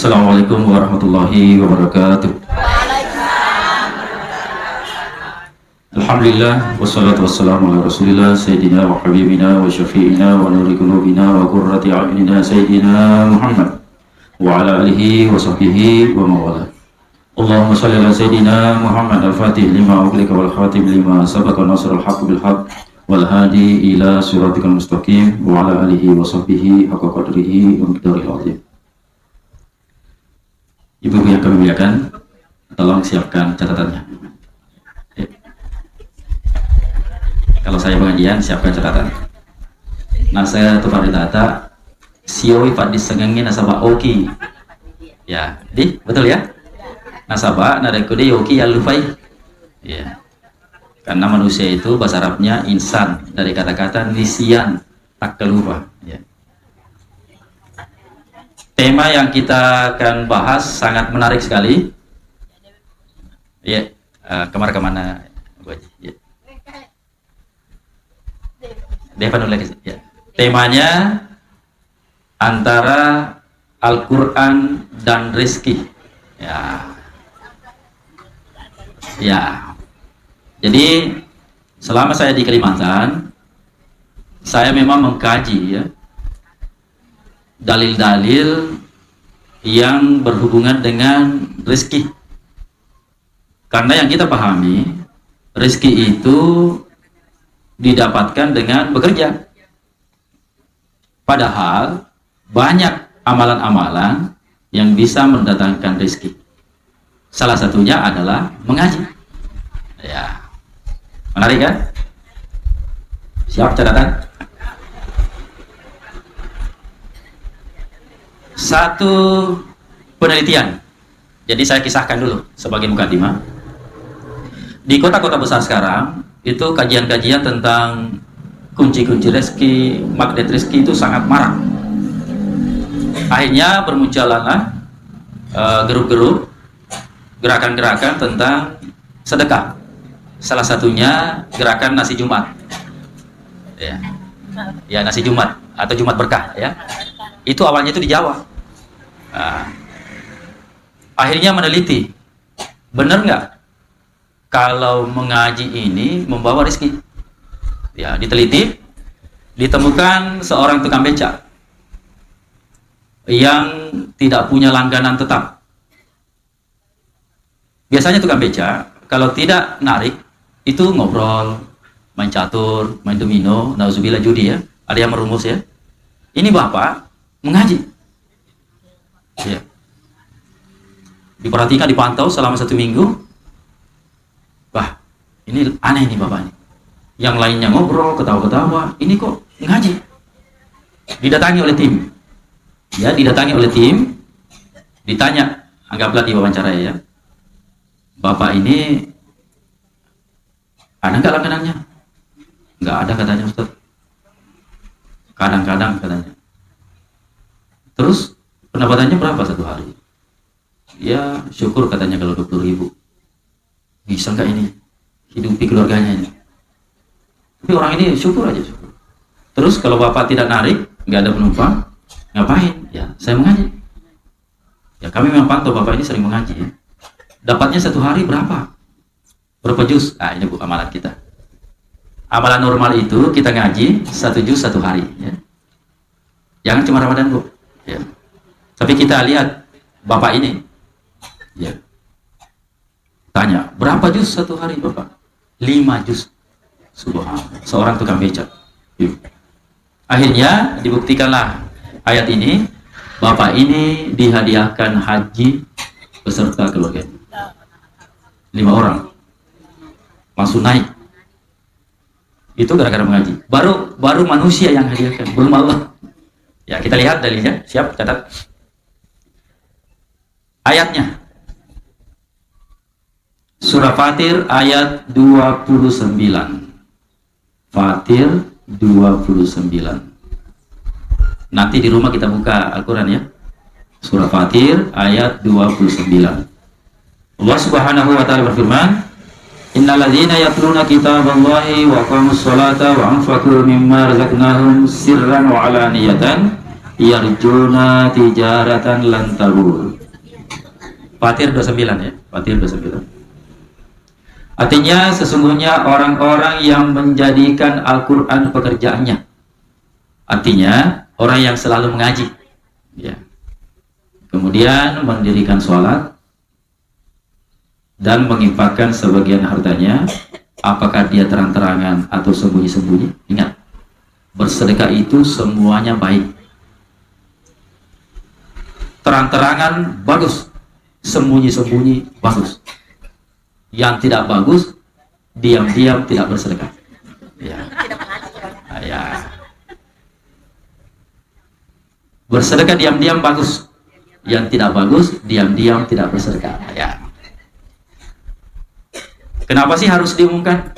Assalamualaikum warahmatullahi wabarakatuh. Alhamdulillah wassalatu wassalamu ala rasulillah sayyidina wa habibina wa syafi'ina wa nuri qulubina wa qurrati a'yunina sayyidina Muhammad wa ala alihi wa sahbihi wa mawala. Allahumma salli ala sayyidina Muhammad al-fatih lima ughliqa wal khatib lima sabaqa nasrul haqq bil haqq wal hadi ila siratikal mustaqim wa ala alihi wa sahbihi haqqa qadrihi wa miqdaril azim. Ibu-ibu yang kami muliakan, tolong siapkan catatannya. Kalau saya pengajian, siapkan catatan. Nah, saya tufari data sioi fadis sengengin nasabah oki. Ya, betul ya? Nasabah narekode yoki yalufai. Ya. Karena manusia itu bahasa Arabnya insan, dari kata-kata nisian, tak kelupa. Ya. Tema yang kita akan bahas sangat menarik sekali. Ya, kemana-kemana, ya. Ya. Temanya antara Al-Quran dan rezeki. Ya. Ya. Jadi selama saya di Kalimantan, saya memang mengkaji ya dalil-dalil yang berhubungan dengan rezeki. Karena yang kita pahami, rezeki itu didapatkan dengan bekerja. Padahal banyak amalan-amalan yang bisa mendatangkan rezeki. Salah satunya adalah mengaji. Ya. Menarik kan? Siap catatan? Satu penelitian. Jadi saya kisahkan dulu sebagai mukadimah. Di kota-kota besar sekarang itu kajian-kajian tentang kunci-kunci rezeki, magnet rezeki itu sangat marak. Akhirnya bermunculanlah grup-grup, gerakan-gerakan tentang sedekah. Salah satunya gerakan nasi Jumat. Ya, nasi Jumat atau Jumat berkah ya. Itu awalnya itu di Jawa. Nah, akhirnya meneliti, benar nggak kalau mengaji ini membawa rezeki? Ya, diteliti, ditemukan seorang tukang beca yang tidak punya langganan tetap. Biasanya tukang beca kalau tidak narik itu ngobrol, main catur, main domino, nauzubillah judi ya. Ada yang merumus ya. Ini bapak mengaji. Ya. Diperhatikan, dipantau selama 1 minggu. Wah, ini aneh nih bapak ini. Yang lainnya ngobrol, ketawa-ketawa, ini kok ngaji. Didatangi oleh tim. Ya, didatangi oleh tim. Ditanya, anggaplah diwawancara ya. Bapak ini ada nggak langganannya? Nggak ada katanya Ustaz. Kadang-kadang katanya. Terus pendapatannya berapa satu hari? Ya syukur katanya kalau 20.000. Bisa nggak ini hidupi keluarganya ini? Tapi orang ini syukur aja syukur. Terus kalau bapak tidak narik, nggak ada penumpang, ngapain? Ya saya mengaji. Ya kami memang pantau bapak ini sering mengaji. Ya. Dapatnya satu hari berapa? Berapa juz? Nah ini bu amalan kita. Amalan normal itu kita ngaji 1 juz 1 hari. Ya. Jangan cuma Ramadan bu. Ya. Tapi kita lihat bapak ini, ya. Tanya, berapa juz 1 hari bapak? 5 juz. Subhanallah. Seorang tukang beca. Ya. Akhirnya dibuktikanlah ayat ini. Bapak ini dihadiahkan haji beserta keluarga. 5 orang. Langsung naik. Itu gara-gara mengaji. Baru manusia yang hadiahkan, belum Allah. Ya, kita lihat dalilnya. Siap, catat. Ayatnya. Surah Fatir ayat 29. Fatir 29. Nanti di rumah kita buka Al-Quran ya. Surah Fatir ayat 29. Allah Subhanahu wa taala berfirman, Innalladzina yatluna kitaballahi wa aqamus sholata wa anfaqu mimma razaqnahum sirran wa alaniyatan yarjuna tijaratan lan tabur. Fatir 29 ya, Fatir 29. Artinya sesungguhnya orang-orang yang menjadikan Al-Quran pekerjaannya. Artinya orang yang selalu mengaji, ya. Kemudian mendirikan sholat dan menginfakkan sebagian hartanya, apakah dia terang-terangan atau sembunyi-sembunyi. Ingat, bersedekah itu semuanya baik. Terang-terangan bagus, sembunyi-sembunyi bagus. Yang tidak bagus, diam-diam tidak bersedekah. Ya. Ya. Bersedekah diam-diam bagus. Yang tidak bagus, diam-diam tidak bersedekah. Ya. Kenapa sih harus diumumkan?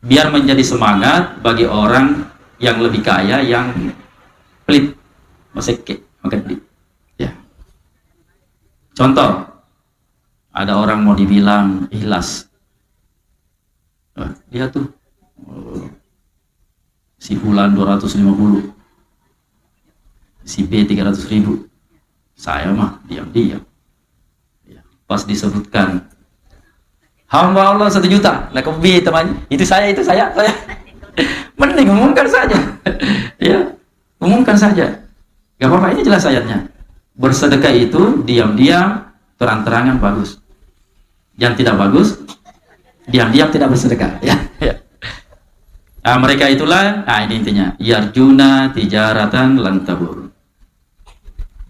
Biar menjadi semangat bagi orang yang lebih kaya, yang pelit, masih ya. Contoh, ada orang mau dibilang ikhlas. Lihat tuh, si bulan 250, si B 300.000, saya mah diam-diam. Ya. Pas disebutkan hamba Allah 1 juta, nah B teman, itu saya. Mending umumkan saja. Ya, umumkan saja. Gak apa-apa, ini jelas ayatnya. Bersedekah itu diam-diam, terang-terangan bagus. Yang tidak bagus, diam-diam tidak bersedekah. Ya. Nah, mereka itulah, ini intinya, yarjuna tijaratan lan tabur.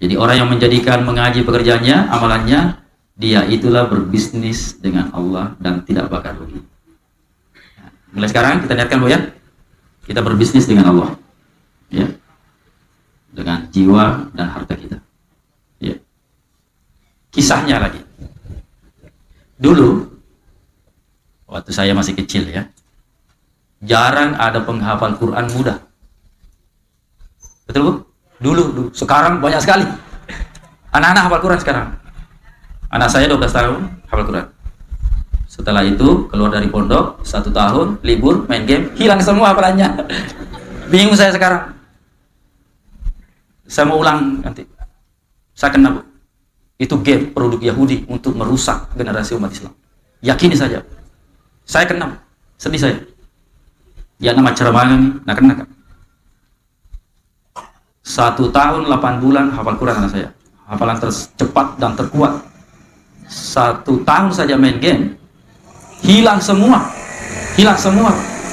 Jadi orang yang menjadikan mengaji pekerjaannya, amalannya, dia itulah berbisnis dengan Allah dan tidak bakal rugi. Nah, mulai sekarang kita niatkan Bu ya, kita berbisnis dengan Allah, ya, dengan jiwa dan harta kita. Ya. Kisahnya lagi. Dulu, waktu saya masih kecil ya, jarang ada penghafal Quran muda. Betul Bu? Dulu. Sekarang banyak sekali. Anak-anak hafal Quran sekarang. Anak saya 12 tahun hafal Quran. Setelah itu keluar dari pondok, 1 tahun libur main game, hilang semua hafalannya. Bingung saya sekarang. Saya mau ulang nanti. Saya kena Bu. Itu game produk Yahudi untuk merusak generasi umat Islam. Yakini saja. Saya kena. Sedih saya. Ya nama ceramah ini, nah kena kan. 1 tahun 8 bulan hafal Quran anak saya. Hafalan tercepat dan terkuat. 1 tahun saja main game, hilang semua.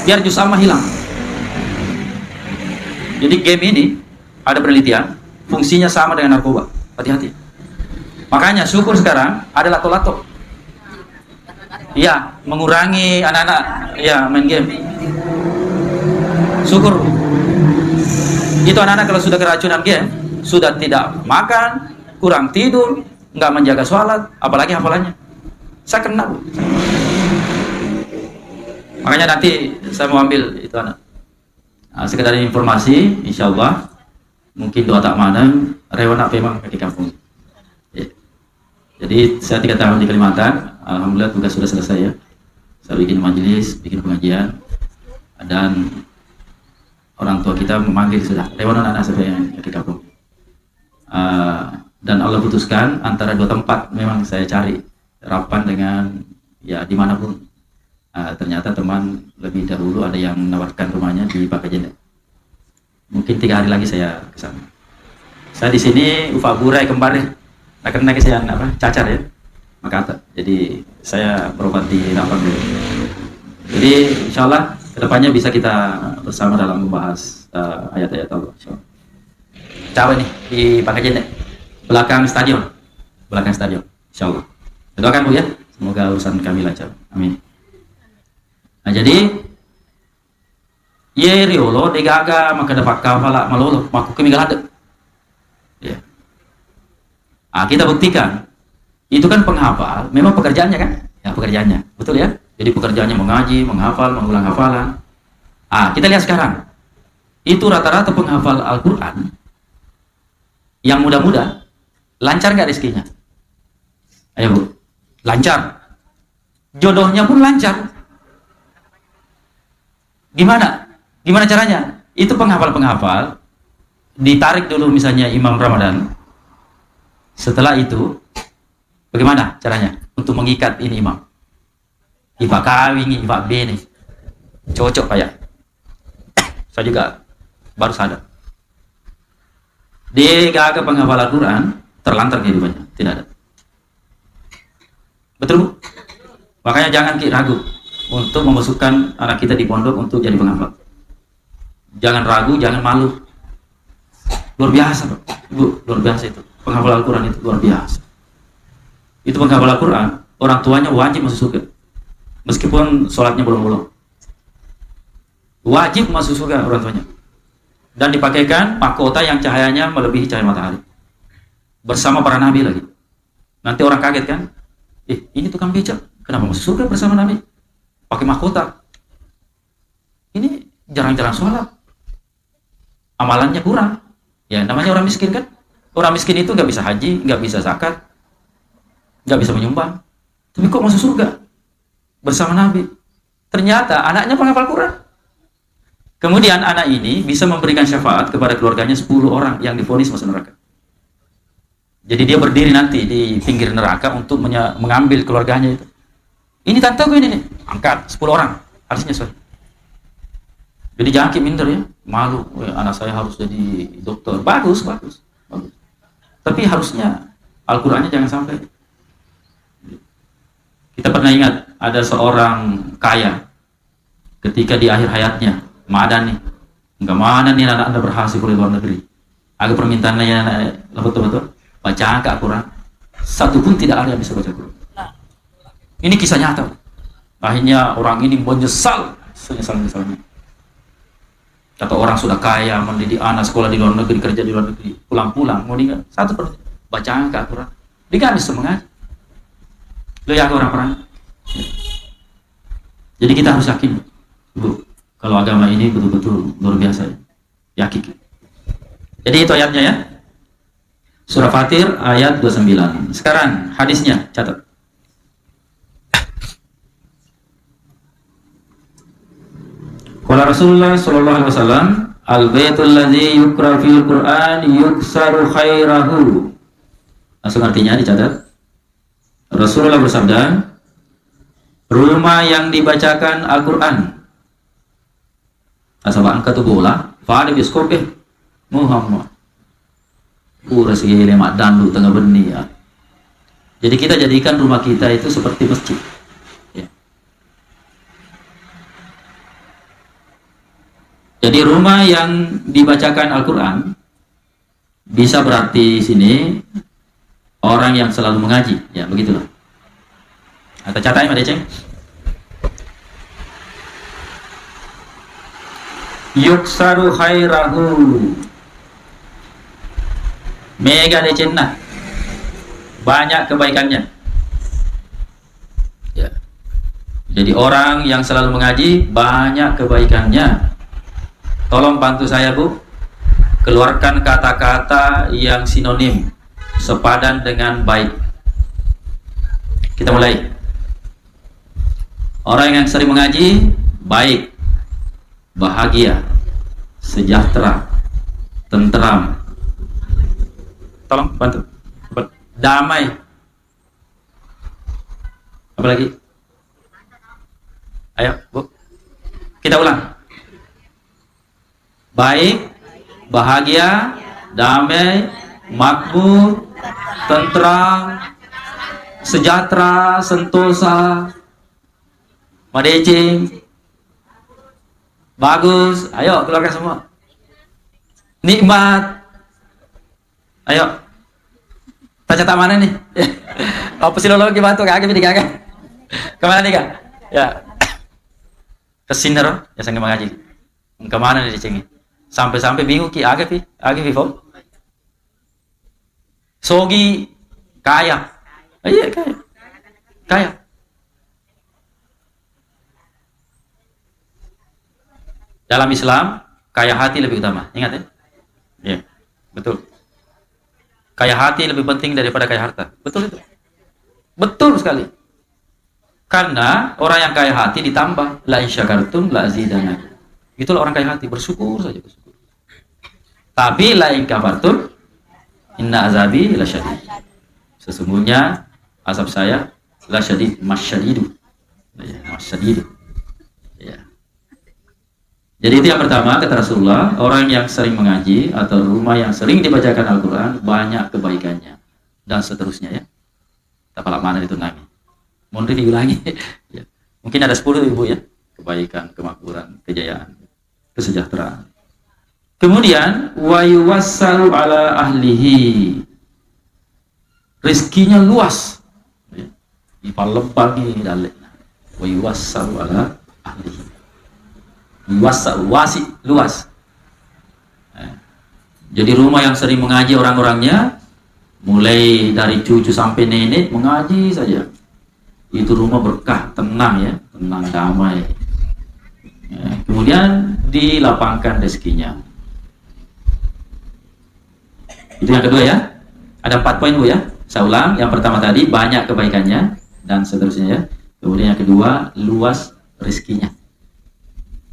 Biar juz amma hilang. Jadi game ini ada penelitian, fungsinya sama dengan narkoba. Hati-hati. Makanya syukur sekarang ada lato-lato. Ya, mengurangi anak-anak ya main game. Syukur. Itu anak-anak kalau sudah keracunan game, sudah tidak makan, kurang tidur, nggak menjaga sholat, apalagi hafalannya. Saya kena Bu. Makanya nanti saya mau ambil itu anak. Nah, sekedar informasi, insya Allah mungkin doa tak madang, rewana memang di kampung. Ya. Jadi saya 3 tahun di Kalimantan, alhamdulillah tugas sudah selesai ya. Saya bikin majelis, bikin pengajian, dan orang tua kita memanggil sudah rewana anak saya yang di kampung. Dan Allah putuskan antara 2 tempat memang saya cari rapan dengan ya dimanapun. Ternyata teman lebih dahulu ada yang menawarkan rumahnya di Pakajene. Mungkin 3 hari lagi saya ke sana. Saya di sini ufaburai kembar ya. Karena saya cacar ya, maka jadi saya berobat di rapan dulu. Jadi insya Allah kedepannya bisa kita bersama dalam membahas ayat-ayat Allah. Cawe nih di Pakajene, belakang stadion, insya Allah. Doakan Bu ya, semoga urusan kami lancar. Amin. Nah jadi ye riolo degaga maka dapat kafala malolo maku kami galade. Ya. Kita buktikan itu kan penghafal, memang pekerjaannya kan? Ya pekerjaannya, betul ya? Jadi pekerjaannya mengaji, menghafal, mengulang hafalan. Kita lihat sekarang, itu rata-rata penghafal Al-Quran yang muda-muda, lancar nggak rezekinya? Ayo Bu, lancar. Jodohnya pun lancar. Gimana caranya? Itu penghafal-penghafal ditarik dulu misalnya Imam Ramadan. Setelah itu, bagaimana caranya untuk mengikat ini imam? Iba kawin, iba bene, cocok kayak. Saya juga baru sadar. Dia gagah penghafal Al-Quran, terlantar kehidupannya, tidak ada. Betul Bu? Makanya jangan ragu untuk memasukkan anak kita di pondok untuk jadi penghafal. Jangan ragu, jangan malu. Luar biasa Bu, luar biasa itu. Penghafal Al-Quran itu luar biasa. Itu penghafal Al-Quran, orang tuanya wajib masuk surga. Meskipun sholatnya bolong-bolong. Wajib masuk surga orang tuanya. Dan dipakaikan mahkota yang cahayanya melebihi cahaya matahari. Bersama para nabi lagi. Nanti orang kaget kan? Ini tukang becak, kenapa masuk surga bersama nabi? Pakai mahkota. Ini jarang-jarang sholat. Amalannya kurang. Ya namanya orang miskin kan? Orang miskin itu nggak bisa haji, nggak bisa zakat, nggak bisa menyumbang. Tapi kok masuk surga bersama Nabi? Ternyata anaknya penghafal Quran. Kemudian anak ini bisa memberikan syafaat kepada keluarganya 10 orang yang divonis masuk neraka. Jadi dia berdiri nanti di pinggir neraka untuk mengambil keluarganya itu. Ini tanteku ini nih, angkat 10 orang, harusnya sorry. Jadi jangan minder ya, malu. Anak saya harus jadi dokter, bagus. Tapi harusnya Al-Qurannya jangan sampai. Kita pernah ingat ada seorang kaya ketika di akhir hayatnya, madan nih, enggak mana nih anak anda berhasil kuliah luar negeri. Agak permintaannya betul-betul baca Al-Quran. Satu pun tidak ada yang bisa baca Al-Quran. Ini kisah nyata. Akhirnya orang ini menyesal, senyesal-nyesalnya. Atau orang sudah kaya, mendidik anak, sekolah di luar negeri, kerja di luar negeri, pulang-pulang, mau tinggal satu per bacaan Al-Quran. Dia nggak bisa mengaji. Lo ya orang-orang. Jadi kita harus yakin, Bu, kalau agama ini betul-betul luar biasa. Yakin. Jadi itu ayatnya ya. Surah Fatir ayat 29. Sekarang hadisnya, catat. Qala Rasulullah sallallahu alaihi wasallam, al-baitul ladzi yukra fil Qur'an yuksaru khairahu. Langsung artinya dicatat. Rasulullah bersabda, rumah yang dibacakan Al-Qur'an. Asaba angkatu bola, fa ada biskop Muhammad. Uras gile mak dandu tengah benih ya. Jadi kita jadikan rumah kita itu seperti masjid. Jadi rumah yang dibacakan Al-Quran bisa berarti sini orang yang selalu mengaji, ya begitulah. Atau catatnya Mbak Deceng. Yuksaru khairahu. Mega Deceng nah. Banyak kebaikannya. Ya. Jadi orang yang selalu mengaji banyak kebaikannya. Tolong bantu saya Bu, keluarkan kata-kata yang sinonim, sepadan dengan baik. Kita mulai. Orang yang sering mengaji, baik, bahagia, sejahtera, tentram. Tolong bantu. Damai. Apa lagi? Ayo Bu, kita ulang. Baik, bahagia, damai, makmur, tentram, sejahtera, sentosa, madecing, bagus. Ayo keluarkan semua. Nikmat. Ayo. Tanya mana nih? Apa silologi bantu kagak ini kagak? Kemana nih kak? Ya. Kesinar ya saya mengaji. Kemana nih dicengin? Sampai-sampai bingung ki agak Vivo. Sogi kaya. Iya kaya. Kaya. Dalam Islam kaya hati lebih utama. Ingat ya? Iya, betul. Kaya hati lebih penting daripada kaya harta. Betul itu. Betul sekali. Karena orang yang kaya hati ditambah la in syakartum la azidannakum. Itulah orang kaya hati, bersyukur saja bersyukur. Tapi lain kafartum inna azabi lasyadid. Sesungguhnya azab saya lasyadid, masyadidu. Ya, masyadidu. Ya. Jadi itu yang pertama kata Rasulullah, orang yang sering mengaji atau rumah yang sering dibacakan Al-Quran banyak kebaikannya dan seterusnya ya. Tak pala mana itu nami. Mohon diulangi. Ya. Mungkin ada 10 ibu ya, kebaikan, kemakmuran, kejayaan, kesejahteraan. Kemudian wa yuwassalu ala ahlihi. Rezekinya luas. Ya. Ipalebangi dalek. Wa yuwassalu ala ahlihi. Wasi luas. Jadi rumah yang sering mengaji orang-orangnya, mulai dari cucu sampai nenek mengaji saja, itu rumah berkah, tenang ya, tenang, damai. Kemudian dilapangkan rezekinya. Itu yang kedua ya. Ada 4 poin Bu ya. Saya ulang, yang pertama tadi banyak kebaikannya dan seterusnya ya. Kemudian yang kedua luas rezekinya.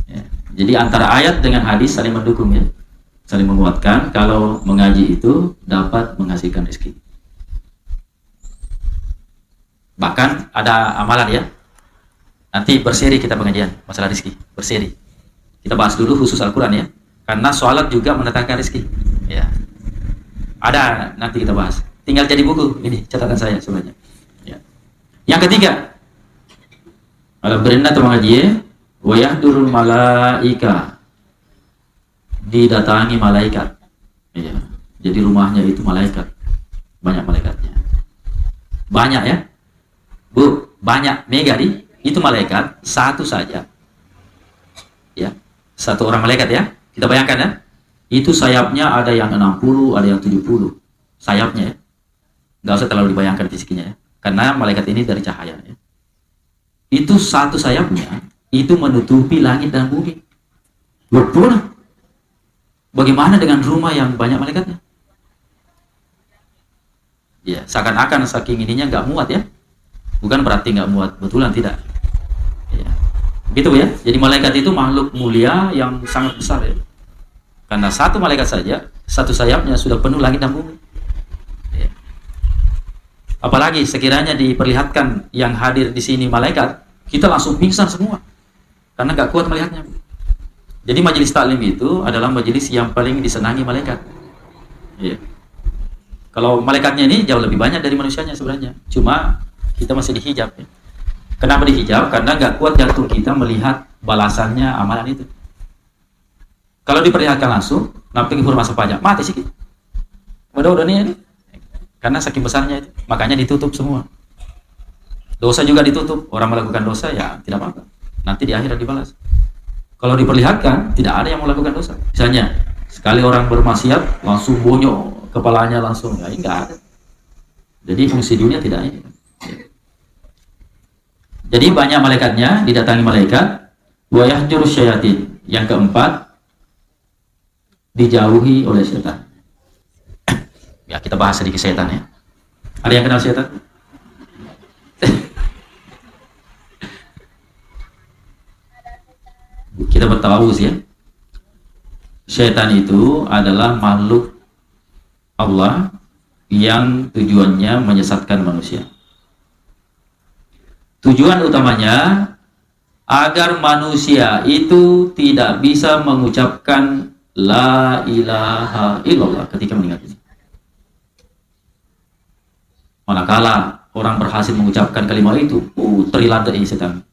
Ya. Jadi antara ayat dengan hadis saling mendukung ya, saling menguatkan. Kalau mengaji itu dapat menghasilkan rezeki. Bahkan ada amalan ya. Nanti berseri kita pengajian masalah rezeki, berseri. Kita bahas dulu khusus Al-Quran ya, karena sholat juga mendatangkan rezeki. Ya. Ada nanti kita bahas. Tinggal jadi buku ini catatan saya sebenarnya. Ya. Yang ketiga, ada berenda atau mengaji. Wa yahdurul malaika, didatangi malaikat. Ya. Jadi rumahnya itu malaikat, banyak malaikatnya. Banyak ya Bu, banyak mega di itu malaikat satu saja ya, satu orang malaikat ya. Kita bayangkan ya, itu sayapnya ada yang 60, ada yang 70 sayapnya ya. Nggak usah terlalu dibayangkan fisiknya ya, karena malaikat ini dari cahaya ya. Itu satu sayapnya itu menutupi langit dan bumi. Bagaimana? Bagaimana dengan rumah yang banyak malaikatnya? Ya, seakan-akan saking ininya nggak muat ya. Bukan berarti nggak muat, betulan tidak. Ya. Gitu ya. Jadi malaikat itu makhluk mulia yang sangat besar ya. Karena satu malaikat saja, satu sayapnya sudah penuh langit dan bumi. Ya. Apalagi sekiranya diperlihatkan yang hadir di sini malaikat, kita langsung pingsan semua. Karena nggak kuat melihatnya. Jadi majelis taklim itu adalah majelis yang paling disenangi malaikat. Ya. Kalau malaikatnya ini jauh lebih banyak dari manusianya sebenarnya. Cuma kita masih dihijab. Ya. Kenapa dihijab? Karena nggak kuat jantung kita melihat balasannya amalan itu. Kalau diperlihatkan langsung, namping huruf masa pajak, mati sih kita. Udah nih. Karena saking besarnya itu, makanya ditutup semua. Dosa juga ditutup. Orang melakukan dosa ya tidak apa-apa. Nanti di akhirat dibalas. Kalau diperlihatkan, tidak ada yang melakukan dosa. Misalnya, sekali orang bermaksiat, langsung bonyok kepalanya langsung, ya enggak ada. Jadi fungsi dunia tidak ini. Jadi banyak malaikatnya, didatangi malaikat. Wa yahjur syayatin. Yang keempat, dijauhi oleh setan. Ya kita bahas sedikit setan ya. Ada yang kenal setan? Kita bertawawuz ya. Setan itu adalah makhluk Allah yang tujuannya menyesatkan manusia. Tujuan utamanya agar manusia itu tidak bisa mengucapkan la ilaha illallah ketika meninggal dunia. Manakala orang berhasil mengucapkan kalimat itu, teriladai setan.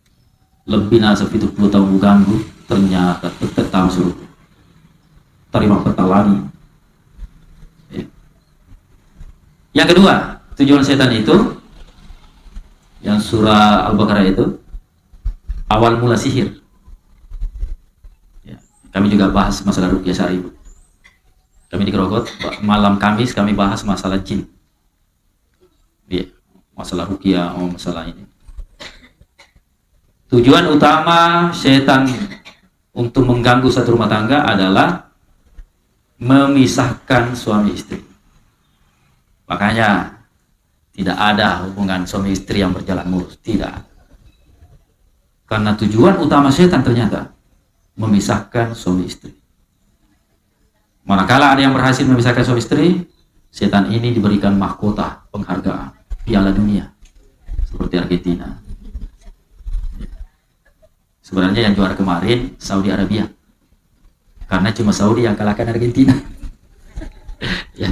Lebih nasab itu 10 tahun mengganggu, ternyata tetap suruh terima pertawani. Ya. Yang kedua, tujuan setan itu yang surah Al-Baqarah itu awal mula sihir. Ya. Kami juga bahas masalah ruqyah syar'i. Kami di Grogot malam Kamis kami bahas masalah jin. Ya. Masalah ruqyah, masalah ini. Tujuan utama setan untuk mengganggu satu rumah tangga adalah memisahkan suami istri. Makanya tidak ada hubungan suami istri yang berjalan mulus, tidak. Karena tujuan utama setan ternyata memisahkan suami istri. Manakala ada yang berhasil memisahkan suami istri, setan ini diberikan mahkota penghargaan Piala Dunia seperti Argentina. Sebenarnya yang juara kemarin Saudi Arabia, karena cuma Saudi yang kalahkan Argentina. Ya.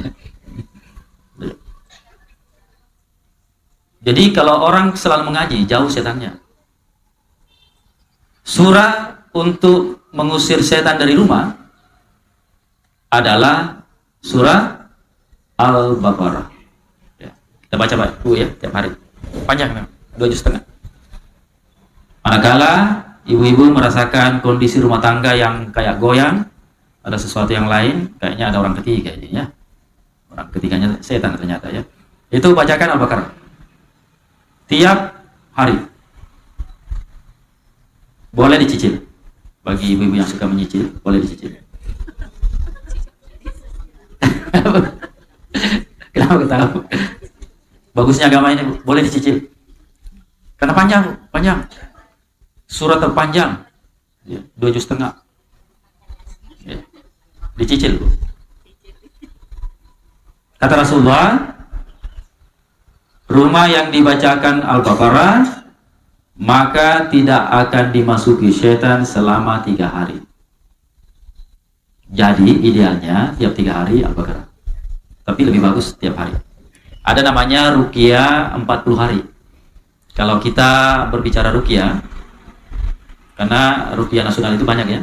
Jadi kalau orang selalu mengaji, jauh setannya. Surah untuk mengusir setan dari rumah adalah surah Al-Baqarah. Ya. Kita baca Bu ya tiap hari. Panjang memang, 2 juz setengah. Manakala ibu-ibu merasakan kondisi rumah tangga yang kayak goyang, ada sesuatu yang lain, kayaknya ada orang ketiga ini ya. Orang ketiganya setan ternyata ya. Itu bacakan Al-Baqarah tiap hari. Boleh dicicil. Bagi ibu-ibu yang suka menyicil, boleh dicicil. Kenapa ketawa? Bagusnya agama ini, Bu. Boleh dicicil. Karena panjang, Bu. Panjang. Surat terpanjang. Ya, 2 juz setengah. Ya. Dicicil, Bu. Kata Rasulullah, rumah yang dibacakan Al-Baqarah maka tidak akan dimasuki setan selama 3 hari. Jadi idealnya tiap 3 hari Al-Baqarah, tapi lebih bagus tiap hari. Ada namanya ruqyah 40 hari. Kalau kita berbicara ruqyah, karena ruqyah nasional itu banyak ya,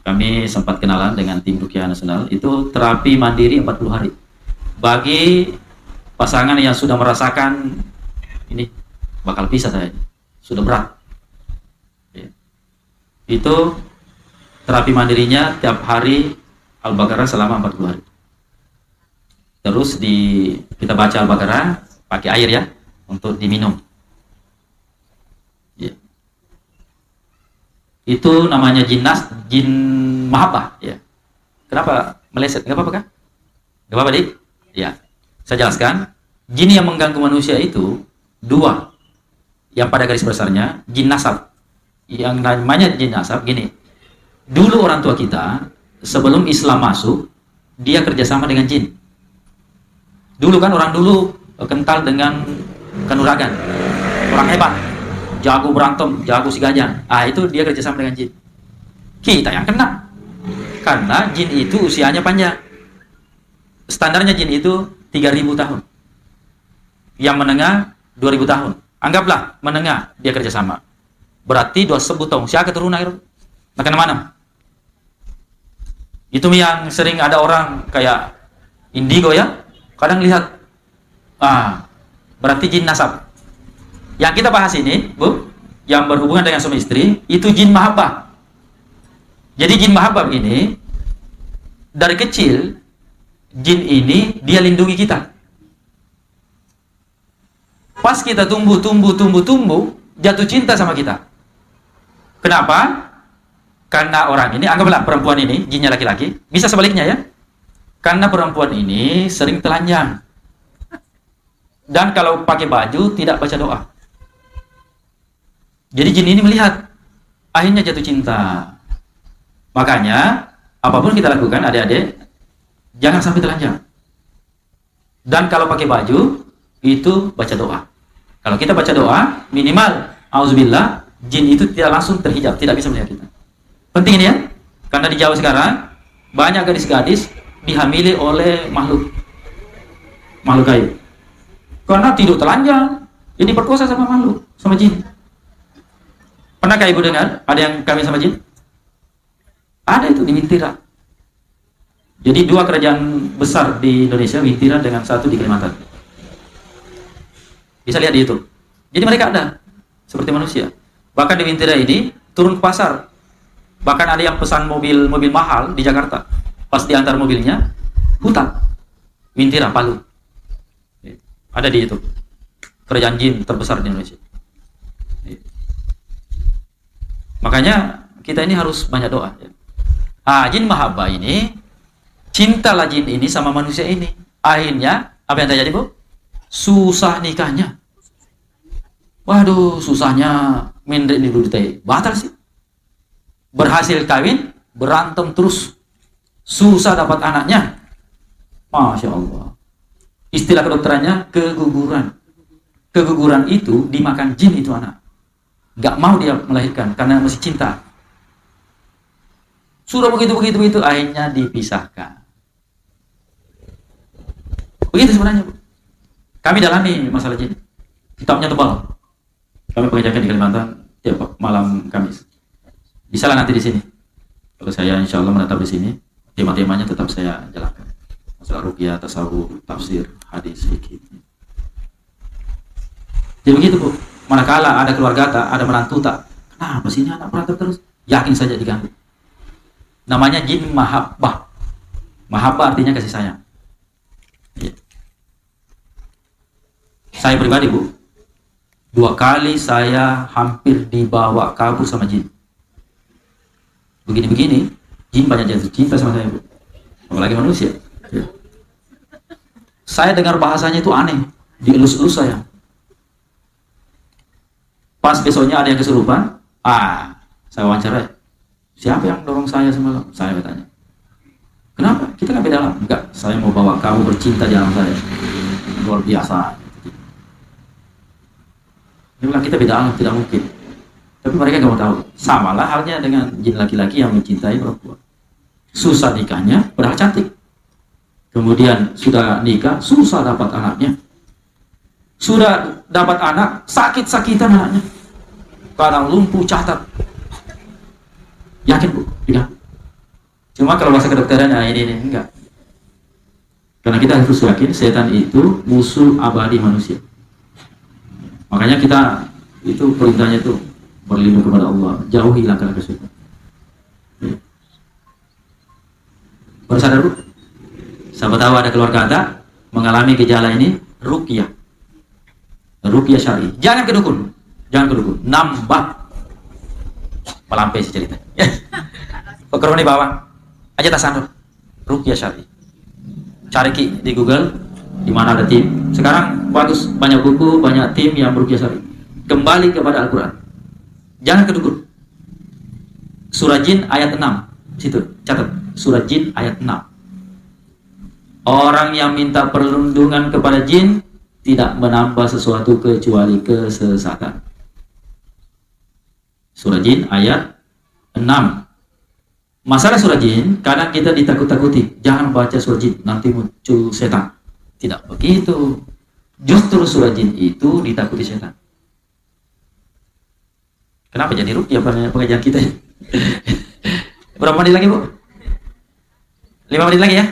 kami sempat kenalan dengan tim ruqyah nasional. Itu terapi mandiri 40 hari bagi pasangan yang sudah merasakan ini bakal pisah saya, sudah berat ya. Itu terapi mandirinya tiap hari Al-Baqarah selama 40 hari. Terus kita baca Al-Baqarah pakai air ya, untuk diminum ya. Itu namanya jin mahabbah ya. Kenapa meleset? Gak apa-apa kan? Gak apa-apa dik? Ya, saya jelaskan. Jin yang mengganggu manusia itu 2. Yang pada garis besarnya jin nasab. Yang namanya jin nasab gini. Dulu orang tua kita sebelum Islam masuk, dia kerjasama dengan jin. Dulu kan orang dulu kental dengan kanuragan, orang hebat, jago berantem, jago si gajah. Itu dia kerjasama dengan jin. Kita yang kena, karena jin itu usianya panjang. Standarnya jin itu 3.000 tahun. Yang menengah 2.000 tahun. Anggaplah menengah dia kerjasama. Berarti 20 tahun. Siapa keturunan itu? Makan mana? Itu yang sering ada orang kayak indigo ya. Kadang lihat. Berarti jin nasab. Yang kita bahas ini, Bu, yang berhubungan dengan suami istri, itu jin mahabbah. Jadi jin mahabbah ini dari kecil, jin ini dia lindungi kita. Pas kita tumbuh, jatuh cinta sama kita. Kenapa? Karena orang ini, anggaplah perempuan ini, jinnya laki-laki, bisa sebaliknya ya. Karena perempuan ini sering telanjang. Dan kalau pakai baju, tidak baca doa. Jadi jin ini melihat, akhirnya jatuh cinta. Makanya, apapun kita lakukan, adik-adik, jangan sampai telanjang. Dan kalau pakai baju, itu baca doa. Kalau kita baca doa, minimal auzubillah, jin itu tidak langsung terhijab, tidak bisa melihat kita. Penting ini ya, karena di Jawa sekarang banyak gadis-gadis dihamili oleh makhluk gaib. Karena tidur telanjang, ini perkosa sama makhluk, sama jin. Pernahkah ibu dengar ada yang kawin sama jin? Ada itu di Wintira. Jadi 2 kerajaan besar di Indonesia, Wintira dengan 1 di Kalimantan. Bisa lihat di YouTube. Jadi mereka ada seperti manusia. Bahkan di Wintira ini turun ke pasar. Bahkan ada yang pesan mobil mahal di Jakarta. Pas diantar mobilnya, hutan. Wintira, Palu. Ada di YouTube. Kerajaan jin terbesar di Indonesia. Makanya kita ini harus banyak doa. Jin mahabbah ini, cintalah jin ini sama manusia ini. Akhirnya, apa yang terjadi, Bu? Susah nikahnya. Waduh, susahnya mendek di dulu teh. Batal sih. Berhasil kawin, berantem terus susah dapat anaknya. Masya Allah. Istilah kedokterannya keguguran. Keguguran itu dimakan jin itu anak. Gak mau dia melahirkan karena masih cinta. Sudah begitu, akhirnya dipisahkan. Begitu sebenarnya, Bu. Kami dalami masalah jin. Kitabnya tebal. Kami pengajarkan di Kalimantan tiap malam Kamis. Bisa lah nanti di sini. Kalau saya insya Allah menetap di sini, tema-temanya tetap saya jalankan. Masalah ruqyah, tasawuf, tafsir, hadis, fikih. Jadi begitu, Bu. Manakala ada keluarga tak, ada menantu tak, kenapa sih ini anak berantem terus? Yakin saja diganggu. Namanya jin mahabbah. Mahabbah artinya kasih sayang. Ya. Saya pribadi, Bu, 2 kali saya hampir dibawa kabur sama jin. Begini-begini, jin banyak jatuh cinta sama saya, Bu. Apalagi manusia. Ya. Saya dengar bahasanya itu aneh, dielus-elus saya. Pas besoknya ada yang kesurupan, saya wawancara. Siapa yang dorong saya semalam? Saya bertanya. Kenapa? Kita kan beda alam. Enggak, saya mau bawa kamu bercinta di alam saya. Luar biasa. Dia bilang kita beda alam, tidak mungkin. Tapi mereka nggak mau tahu. Samalah halnya dengan jin laki-laki yang mencintai perempuan. Susah nikahnya, padahal cantik. Kemudian sudah nikah, susah dapat anaknya. Sudah dapat anak, sakit-sakitan anaknya. Kadang lumpuh, catat. Yakin, Bu? Tidak. Cuma kalau bahasa kedokteran, ini enggak. Karena kita harus yakin setan itu musuh abadi manusia. Makanya kita itu perintahnya itu berlindung kepada Allah, jauhi langkah-langkah setan. Baru sadar, Bu? Sahabat tahu ada keluarga Anda mengalami gejala ini, ruqyah. Ruqyah syar'i. Jangan ke dukun. Nambah. Melampai si cerita. Pekerjaan di bawah. Aja tas sandal. Ruqyah syar'i. Cari di Google di mana ada tim. Sekarang bagus, banyak buku, banyak tim yang beruqyah syar'i. Kembali kepada Al-Qur'an. Jangan ke dukun. Surah Jin ayat 6. Situ, catat. Surah Jin ayat 6. Orang yang minta perlindungan kepada jin tidak menambah sesuatu kecuali kesesatan. Surah Jin ayat 6. Masalah surah jin, kadang kita ditakut-takuti. Jangan baca surah jin, nanti muncul setan. Tidak begitu. Justru surah jin itu ditakuti setan. Kenapa jadi ruqyah pengajian kita? Berapa menit lagi, Bu? 5 menit lagi ya?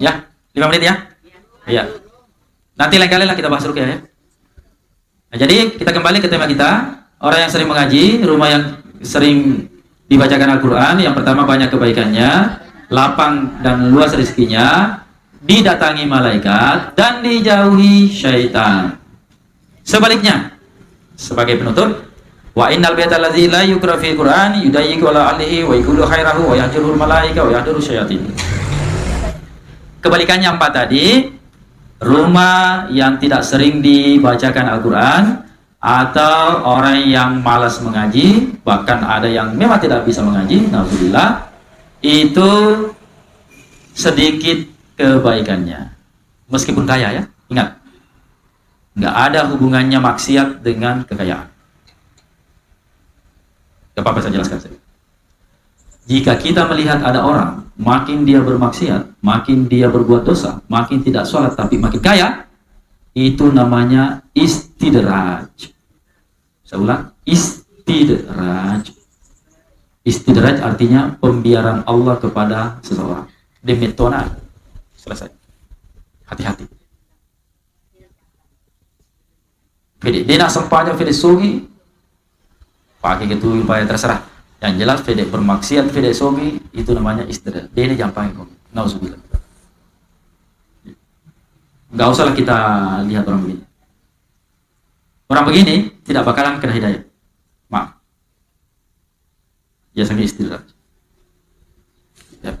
Ya, 5 menit ya? Iya. Nanti lain kali lah kita bahas ruqyah ya. Nah, jadi kita kembali ke tema kita. Orang yang sering mengaji, rumah yang sering dibacakan Al-Quran, yang pertama banyak kebaikannya, lapang dan luas rezekinya, didatangi malaikat, dan dijauhi syaitan. Sebaliknya, sebagai penutup, wa innal baita allazi la yukra fil Qur'an yudayyiqu ala alihi wa yaqulu khairahu wa yahjurul malaika wa yahduru syayatin. Kebalikannya 4 tadi, rumah yang tidak sering dibacakan Al-Quran, atau orang yang malas mengaji, bahkan ada yang memang tidak bisa mengaji, alhamdulillah, itu sedikit kebaikannya. Meskipun kaya ya, ingat, nggak ada hubungannya maksiat dengan kekayaan. Gak apa-apa saya jelaskan saja. Jika kita melihat ada orang, makin dia bermaksiat, makin dia berbuat dosa, makin tidak sholat tapi makin kaya, itu namanya istidraj. Saya ulang, istidraj. Istidraj artinya pembiaran Allah kepada seseorang. Demetona. Selesai. Hati-hati. Fede, dia nak sempanya fede sogi, pakai gitu upaya terserah. Yang jelas fede bermaksiat, fede sogi, itu namanya istidraj. Dia ini jangan pakai kok. Nauzubillah. Nggak usahlah kita lihat orang begini. Orang begini tidak bakalan kena hidayah. Maaf. Ya sangat istidraj. Ya.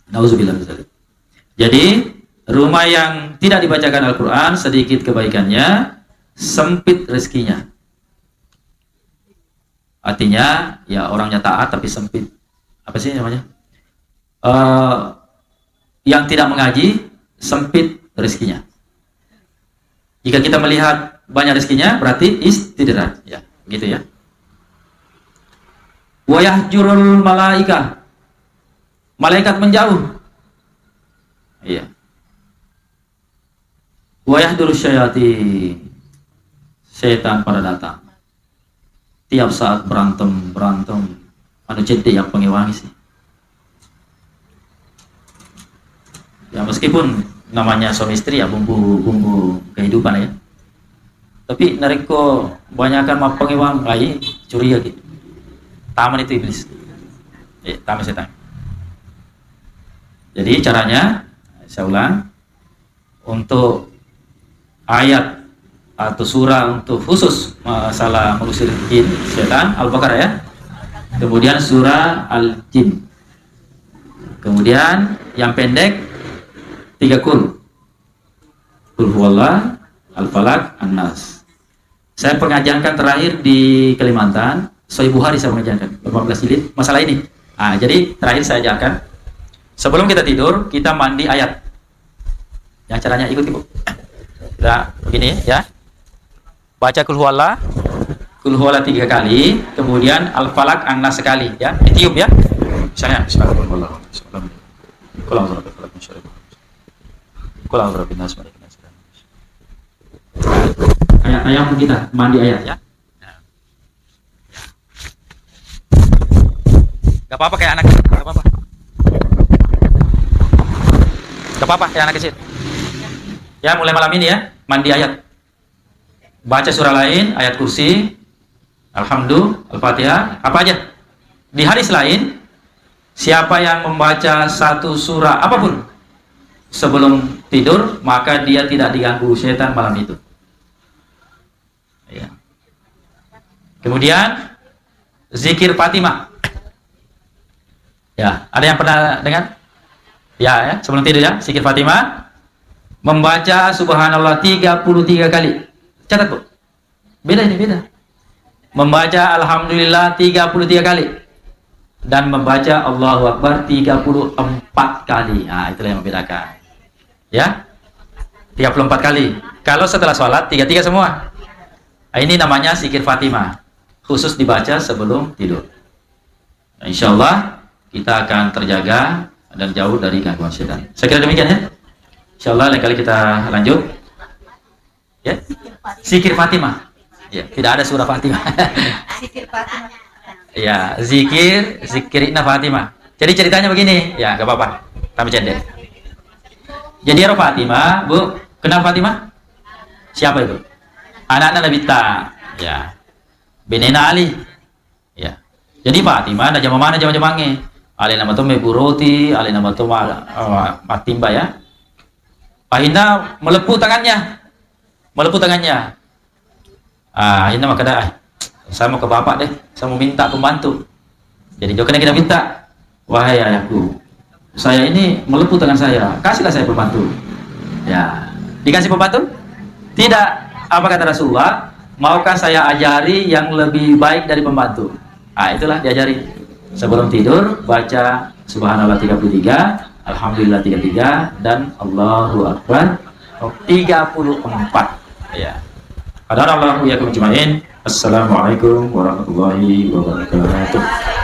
Nauzubillah. Jadi rumah yang tidak dibacakan Al-Quran, sedikit kebaikannya, sempit rezekinya. Artinya ya orangnya taat tapi sempit. Apa sih namanya? Eh, yang tidak mengaji sempit rezekinya. Jika kita melihat banyak rezekinya berarti istidrak, ya, gitu ya. Wa yahjurul malaikah, malaikat menjauh. Iya. Wa yahdurus syayatin, setan pada datang. Tiap saat berantem anu cedek yang pengewangi sih. Ya meskipun namanya suami istri ya bumbu kehidupan ya. Tapi nareko banyakkan mah pengewang lain curiga gitu. Taman itu iblis. Taman setan. Jadi caranya saya ulang, untuk ayat atau surah untuk khusus masalah mengusir jin setan Al-Baqarah ya. Kemudian surah Al-Jin. Kemudian yang pendek 3 kul huwallah, Al-Falaq, An-Nas. Saya pengajarkan terakhir di Kalimantan, Sahih Bukhari saya mengajarkan 18 jilid masalah ini. Jadi terakhir saya ajarkan sebelum kita tidur kita mandi ayat. Yang caranya ikut Ibu. Kita begini ya. Baca kul huwallah 3 kali, kemudian Al-Falaq, An-Nas sekali ya. Ditiup ya. Misalnya bismillahirrahmanirrahim. Kayak ayam kita mandi ayat ya. Gak apa-apa kayak anak kecil, gak apa-apa. Gak apa-apa kayak anak kecil. Ya mulai malam ini ya mandi ayat. Baca surah lain, ayat kursi, Alhamdulillah, Al-Fatihah, apa aja. Di hadis lain, siapa yang membaca satu surah apapun sebelum tidur, maka dia tidak diganggu setan malam itu. Ya. Kemudian zikir Fatimah. Ya, ada yang pernah dengar? Ya, sebelum tidur ya, zikir Fatimah. Membaca Subhanallah 33 kali. Catat Bu. Beda ini, beda. Membaca Alhamdulillah 33 kali. Dan membaca Allahu Akbar 34 kali. Itulah yang membedakan. Ya, 34 kali. Kalau setelah sholat 33 semua. Ini namanya zikir Fatimah, khusus dibaca sebelum tidur. Insya Allah kita akan terjaga dan jauh dari gangguan setan. Saya kira demikian ya. Insya Allah lain kali kita lanjut. Ya, zikir Fatimah. Ya, tidak ada surah Fatimah. Zikir Fatimah. Ya, zikirina Fatimah. Jadi ceritanya begini, ya gak apa-apa. Kami cendek. Jadi ya Fatimah, Bu, kenal Fatimah? Siapa itu? Anak-anak Nabi Ta, ya. Benena Ali, ya. Jadi Fatimah, ada zaman mana zaman-zamannya? Ali nama tu Meburoti, ali nama tu Matimba ya. Akhirnya melepuh tangannya. Akhirnya maka saya mau ke bapak deh, saya mau minta pembantu. Jadi jokonya kita minta, wahai ayahku, saya ini melepuh tangan saya, kasihlah saya pembantu. Ya, dikasih pembantu? Tidak. Apa kata Rasulullah? Maukah saya ajari yang lebih baik dari pembantu? Itulah diajari. Sebelum tidur baca Subhanallah 33, Alhamdulillah 33, dan Allahu Akbar 34. Ya. Qadarallahu yakum ajmain. Assalamualaikum warahmatullahi wabarakatuh.